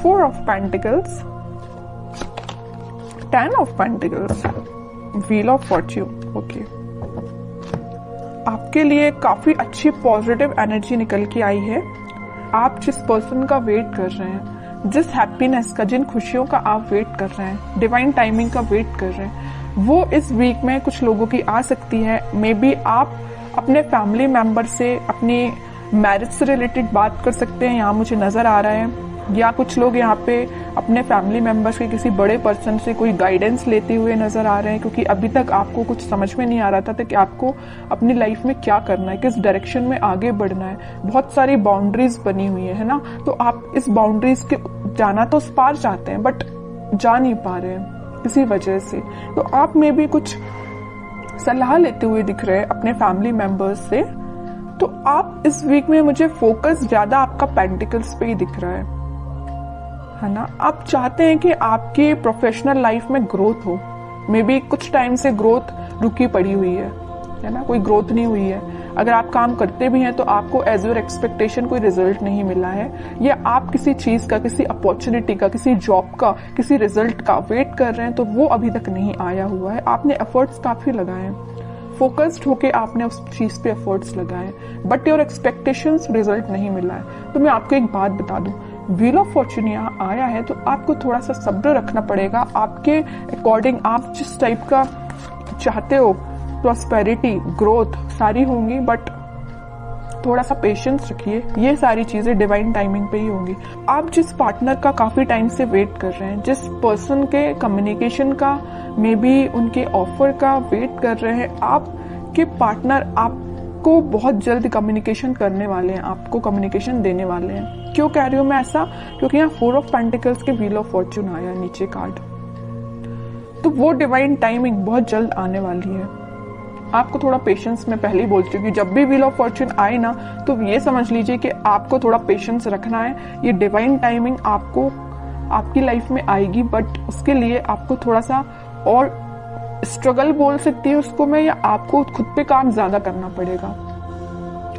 4 of pentacles, 10 of pentacles, wheel of Fortune. Okay, आपके लिए काफी अच्छी पॉजिटिव एनर्जी निकल के आई है। आप जिस पर्सन का वेट कर रहे हैं, जिस हैप्पीनेस का, जिन खुशियों का आप वेट कर रहे हैं, डिवाइन टाइमिंग का वेट कर रहे हैं, वो इस वीक में कुछ लोगों की आ सकती है। मे बी आप अपने फैमिली मेंबर से अपनी मैरिज से रिलेटेड बात कर सकते हैं, यहाँ मुझे नजर आ रहा है। या कुछ लोग यहाँ पे अपने फैमिली मेंबर्स के किसी बड़े पर्सन से कोई गाइडेंस लेते हुए नजर आ रहे हैं, क्योंकि अभी तक आपको कुछ समझ में नहीं आ रहा था कि आपको अपनी लाइफ में क्या करना है, किस डायरेक्शन में आगे बढ़ना है। बहुत सारी बाउंड्रीज बनी हुई है ना, तो आप इस बाउंड्रीज के जाना तो उस पार चाहते हैं, बट जा नहीं पा रहे हैं किसी वजह से। तो आप में भी कुछ सलाह लेते हुए दिख रहे हैं अपने फैमिली मेंबर्स से। तो आप इस वीक में, मुझे फोकस ज्यादा आपका पेंटिकल्स पे ही दिख रहा है ना। आप चाहते हैं कि आपकी प्रोफेशनल लाइफ में ग्रोथ हो। मे बी कुछ टाइम से ग्रोथ रुकी पड़ी हुई है ना, कोई ग्रोथ नहीं हुई है। अगर आप काम करते भी हैं तो आपको एज योर एक्सपेक्टेशन कोई रिजल्ट नहीं मिला है, या आप किसी चीज का, किसी अपॉर्चुनिटी का, किसी जॉब का, किसी रिजल्ट का वेट कर रहे हैं तो वो अभी तक नहीं आया हुआ है। आपने एफर्ट्स काफी लगाए हैं, फोकस्ड होके आपने उस चीज पे एफर्ट्स लगाए, बट योर एक्सपेक्टेशंस रिजल्ट नहीं मिला है। तो मैं आपको एक बात बता दूं, व्हील ऑफ फॉर्च्यून यहाँ आया है तो आपको थोड़ा सा सब्र रखना पड़ेगा। आपके अकॉर्डिंग आप जिस टाइप का चाहते हो, प्रॉस्पेरिटी, ग्रोथ सारी होंगी, बट थोड़ा सा पेशेंस रखिए। ये सारी चीजें डिवाइन टाइमिंग पे ही होंगी। आप जिस पार्टनर का काफी टाइम से वेट कर रहे हैं, जिस पर्सन के कम्युनिकेशन का, मे बी उनके ऑफर का वेट कर रहे हैं, आपके पार्टनर आपको बहुत जल्द कम्युनिकेशन करने वाले हैं, आपको कम्युनिकेशन देने वाले हैं। क्यों कह रही हूं मैं ऐसा? क्योंकि यहाँ 4 ऑफ पेंटिकल्स के व्हील ऑफ फॉर्च्यून आया नीचे कार्ड, तो वो डिवाइन टाइमिंग बहुत जल्द आने वाली है। आपको थोड़ा पेशेंस, मैं पहले ही बोल चुकी हूँ, जब भी व्हील ऑफ फॉर्च्यून आए ना तो ये समझ लीजिए कि आपको थोड़ा पेशेंस रखना है। ये डिवाइन टाइमिंग आपको आपकी लाइफ में आएगी, बट उसके लिए आपको थोड़ा सा और स्ट्रगल बोल सकती है उसको मैं, या आपको खुद पे काम ज्यादा करना पड़ेगा।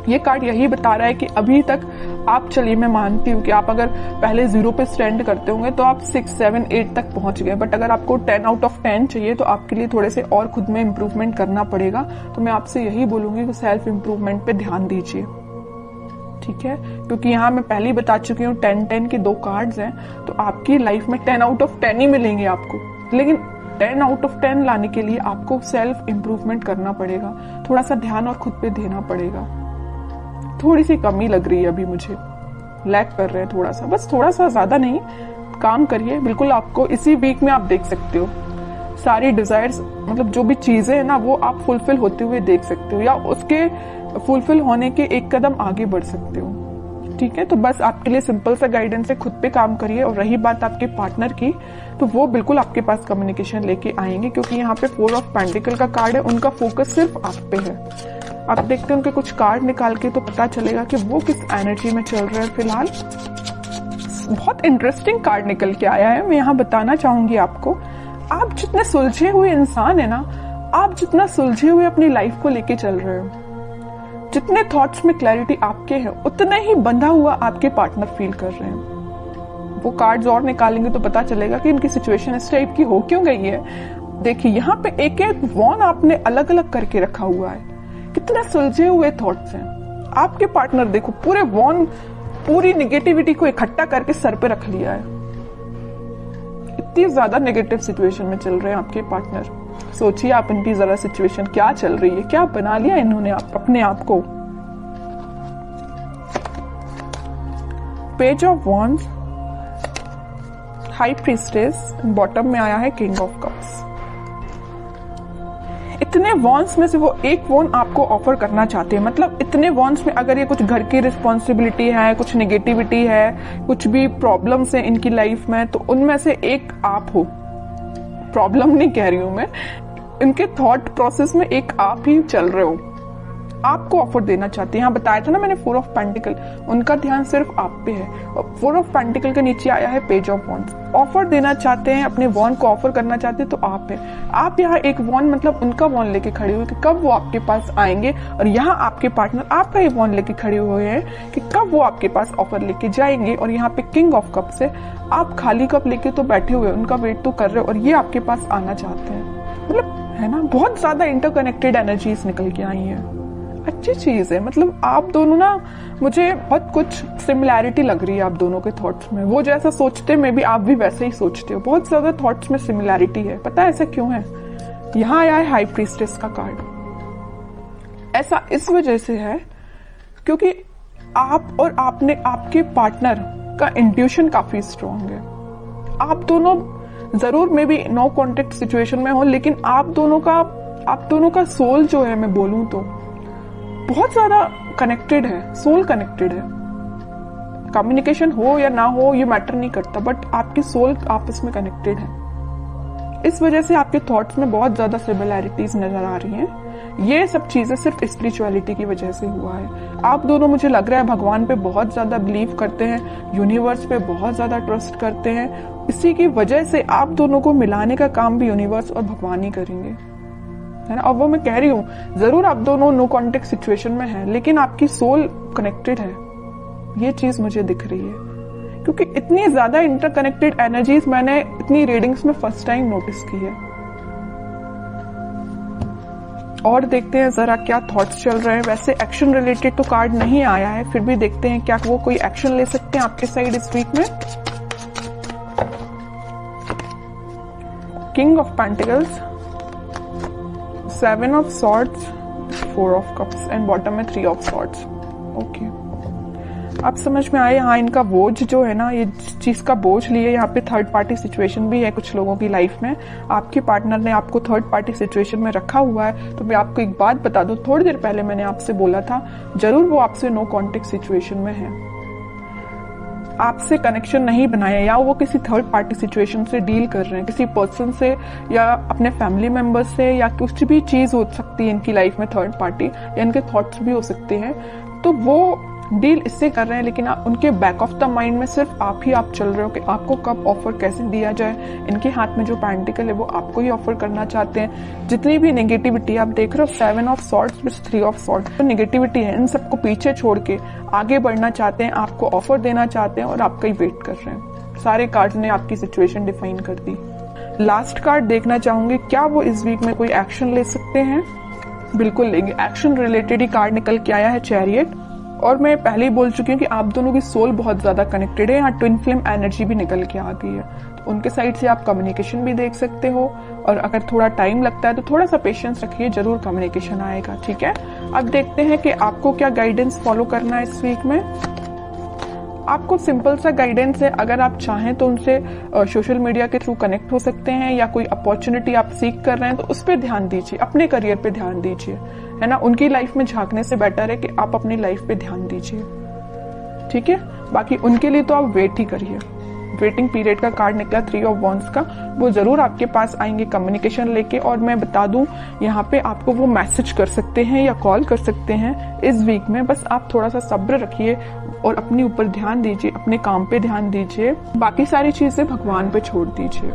ये कार्ड यही बता रहा है कि अभी तक आप, चलिए मैं मानती हूँ कि आप अगर पहले 0 पे स्टैंड करते होंगे तो आप 6, 7, 8 तक पहुंच गए, बट अगर आपको 10 आउट ऑफ 10 चाहिए तो आपके लिए थोड़े से और खुद में इम्प्रूवमेंट करना पड़ेगा। तो मैं आपसे यही बोलूंगी कि सेल्फ इम्प्रूवमेंट पे ध्यान दीजिए, ठीक है? क्योंकि यहाँ मैं पहले ही बता चुकी हूँ 10-10 के 2 कार्ड्स हैं, तो आपकी लाइफ में 10 आउट ऑफ 10 ही मिलेंगे आपको, लेकिन 10 आउट ऑफ 10 लाने के लिए आपको सेल्फ इम्प्रूवमेंट करना पड़ेगा, थोड़ा सा ध्यान और खुद पे देना पड़ेगा। थोड़ी सी कमी लग रही है अभी, मुझे लैक कर रहे हैं थोड़ा सा, बस थोड़ा सा, ज्यादा नहीं। काम करिए, बिल्कुल आपको इसी वीक में आप देख सकते हो सारी डिजायर्स, मतलब जो भी चीजें हैं ना वो आप फुलफिल होते हुए देख सकते हो, या उसके फुलफिल होने के एक कदम आगे बढ़ सकते हो, ठीक है? तो बस आपके लिए सिंपल सा गाइडेंस है, खुद पे काम करिए। और रही बात आपके पार्टनर की, तो वो बिल्कुल आपके पास कम्युनिकेशन लेके आएंगे, क्योंकि यहाँ पे 4 ऑफ पेंटिकल का कार्ड है, उनका फोकस सिर्फ आप पे है। आप देखते हैं उनके कुछ कार्ड निकाल के तो पता चलेगा कि वो किस एनर्जी में चल रहे हैं फिलहाल। बहुत इंटरेस्टिंग कार्ड निकल के आया है, मैं यहाँ बताना चाहूंगी आपको। आप जितने सुलझे हुए इंसान है ना, आप जितना सुलझे हुए अपनी लाइफ को लेके चल रहे हो, जितने थॉट्स में क्लैरिटी आपके हैं, उतना ही बंधा हुआ आपके पार्टनर फील कर रहे हैं। वो कार्ड्स और निकालेंगे तो पता चलेगा कि इनकी सिचुएशन इस टाइप की हो क्यों गई है। देखिए यहाँ पे एक एक वॉन आपने अलग अलग करके रखा हुआ है, कितने सुलझे हुए थॉट्स हैं। आपके पार्टनर देखो पूरे वॉन, पूरी निगेटिविटी को इकट्ठा करके सर पे रख लिया है। इतनी ज्यादा नेगेटिव सिचुएशन में चल रहे हैं आपके पार्टनर। सोचिए आप इनकी जरा सिचुएशन क्या चल रही है, क्या बना लिया इन्होंने अपने आप को। Page of wands, high priestess, bottom में आया है किंग ऑफ कप्स। इतने वॉन्स में से वो एक वॉन आपको ऑफर करना चाहते हैं, मतलब इतने वॉन्स में अगर ये कुछ घर की रिस्पॉन्सिबिलिटी है, कुछ नेगेटिविटी है, कुछ भी प्रॉब्लम्स है इनकी लाइफ में, तो उनमें से एक आप हो। प्रॉब्लम नहीं कह रही हूं मैं, इनके थॉट प्रोसेस में एक आप ही चल रहे हो, आपको ऑफर देना चाहते हैं। यहाँ बताया था ना मैंने 4 ऑफ पेंटिकल, उनका ध्यान सिर्फ आप पे है। और 4 ऑफ पेंटिकल के नीचे आया है पेज ऑफ वॉन्ड्स। ऑफर देना चाहते हैं, अपने वॉन्ड को ऑफर करना चाहते हैं तो आप है। आप यहाँ एक वॉन्ड मतलब उनका वॉन्ड लेके खड़े हुए कि कब वो आपके पास आएंगे, और यहाँ आपके पार्टनर आपका ही वॉन्ड लेके खड़े हुए हैं कि कब वो आपके पास ऑफर लेके जाएंगे। और यहाँ पे किंग ऑफ कप्स है, आप खाली कप लेके तो बैठे हुए, उनका वेट तो कर रहे हो और ये आपके पास आना चाहते हैं। मतलब है ना, बहुत ज्यादा इंटरकनेक्टेड एनर्जीज निकल के आई है। अच्छी चीज है। मतलब आप दोनों ना, मुझे बहुत कुछ सिमिलैरिटी लग रही है आप दोनों के थॉट्स में। वो जैसा सोचते में भी आप भी वैसे ही सोचते हो। बहुत ज्यादा थॉट्स में सिमिलैरिटी है। पता है ऐसा क्यों है? यहाँ आया है हाई प्रीस्टेस का कार्ड। ऐसा इस वजह से है क्योंकि आप और आपके पार्टनर का इंट्यूशन काफी स्ट्रांग है। आप दोनों जरूर में भी नो कॉन्टेक्ट सिचुएशन में हो, लेकिन आप दोनों का सोल जो है, मैं बोलूं तो बहुत ज्यादा कनेक्टेड है। सोल कनेक्टेड है। कम्युनिकेशन हो या ना हो ये मैटर नहीं करता, बट आपकी सोल आपस में कनेक्टेड है। इस वजह से आपके थॉट्स में बहुत ज्यादा सिमिलैरिटीज नजर आ रही हैं। ये सब चीजें सिर्फ स्पिरिचुअलिटी की वजह से हुआ है। आप दोनों, मुझे लग रहा है, भगवान पे बहुत ज्यादा बिलीव करते हैं, यूनिवर्स पे बहुत ज्यादा ट्रस्ट करते हैं। इसी की वजह से आप दोनों को मिलाने का काम भी यूनिवर्स और भगवान ही करेंगे, है ना। अब वो मैं कह रही हूँ, जरूर आप दोनों नो कॉन्टेक्ट सिचुएशन में हैं, लेकिन आपकी सोल कनेक्टेड है। ये चीज मुझे दिख रही है क्योंकि इतनी ज्यादा इंटरकनेक्टेड एनर्जीज मैंने इतनी रीडिंग्स में फर्स्ट टाइम नोटिस की है। और देखते हैं जरा क्या थॉट्स चल रहे हैं। वैसे एक्शन रिलेटेड तो कार्ड नहीं आया है, फिर भी देखते हैं क्या वो कोई एक्शन ले सकते हैं आपके साइड इस वीक में। King of pentacles, 7 of swords, 4 of cups and bottom में 3 ऑफ सॉर्ड्स। ओके, अब समझ में आए। हाँ, इनका बोझ जो है ना, ये चीज का बोझ लिए, यहाँ पे थर्ड पार्टी सिचुएशन भी है कुछ लोगों की लाइफ में। आपके पार्टनर ने आपको थर्ड पार्टी सिचुएशन में रखा हुआ है। तो मैं आपको एक बात बता दूं, थोड़ी देर पहले मैंने आपसे बोला था, जरूर वो आपसे नो कॉन्टेक्ट सिचुएशन में है, आपसे कनेक्शन नहीं बनाया, या वो किसी थर्ड पार्टी सिचुएशन से डील कर रहे हैं, किसी पर्सन से या अपने फैमिली मेंबर्स से, या कुछ भी चीज हो सकती है इनकी लाइफ में थर्ड पार्टी, या इनके थॉट्स भी हो सकते हैं। तो वो डील इससे कर रहे हैं, लेकिन उनके बैक ऑफ द माइंड में सिर्फ आप चल रहे हो कि आपको कब ऑफर कैसे दिया जाए। इनके हाथ में जो पेंटिकल है वो आपको ही ऑफर करना चाहते हैं। जितनी भी नेगेटिविटी आप देख रहे हो, 7 of swords with 3 of swords, तो नेगेटिविटी है, इन सबको पीछे छोड़ के आगे बढ़ना चाहते हैं, आपको ऑफर देना चाहते हैं और आपका ही वेट कर रहे हैं। सारे कार्ड्स ने आपकी सिचुएशन डिफाइन कर दी। लास्ट कार्ड देखना चाहूंगी, क्या वो इस वीक में कोई एक्शन ले सकते हैं? बिल्कुल लेंगे। एक्शन रिलेटेड ही कार्ड निकल के आया है, चैरियट। और मैं पहले ही बोल चुकी हूँ कि आप दोनों की सोल बहुत ज्यादा कनेक्टेड है। यहाँ ट्विन फ्लेम एनर्जी भी निकल के आ गई है, तो उनके साइड से आप कम्युनिकेशन भी देख सकते हो। और अगर थोड़ा टाइम लगता है तो थोड़ा सा पेशेंस रखिए, जरूर कम्युनिकेशन आएगा। ठीक है, अब देखते हैं कि आपको क्या गाइडेंस फॉलो करना है इस वीक में। आपको सिंपल सा गाइडेंस है। अगर आप चाहें तो उनसे सोशल मीडिया के थ्रू कनेक्ट हो सकते हैं, या कोई अपॉर्चुनिटी आप सीख कर रहे हैं तो उस पर ध्यान दीजिए, अपने करियर पे ध्यान दीजिए, है ना। उनकी लाइफ में झांकने से बेटर है कि आप अपनी लाइफ पे ध्यान दीजिए। ठीक है, बाकी उनके लिए तो आप वेट ही करिए। वेटिंग पीरियड का कार्ड निकला 3 ऑफ वॉन्ड्स का, वो जरूर आपके पास आएंगे कम्युनिकेशन लेके। और मैं बता दूं, यहाँ पे आपको वो मैसेज कर सकते हैं या कॉल कर सकते हैं इस वीक में। बस आप थोड़ा सा सब्र रखिए और अपने ऊपर ध्यान दीजिए, अपने काम पे ध्यान दीजिए, बाकी सारी चीजें भगवान पे छोड़ दीजिए।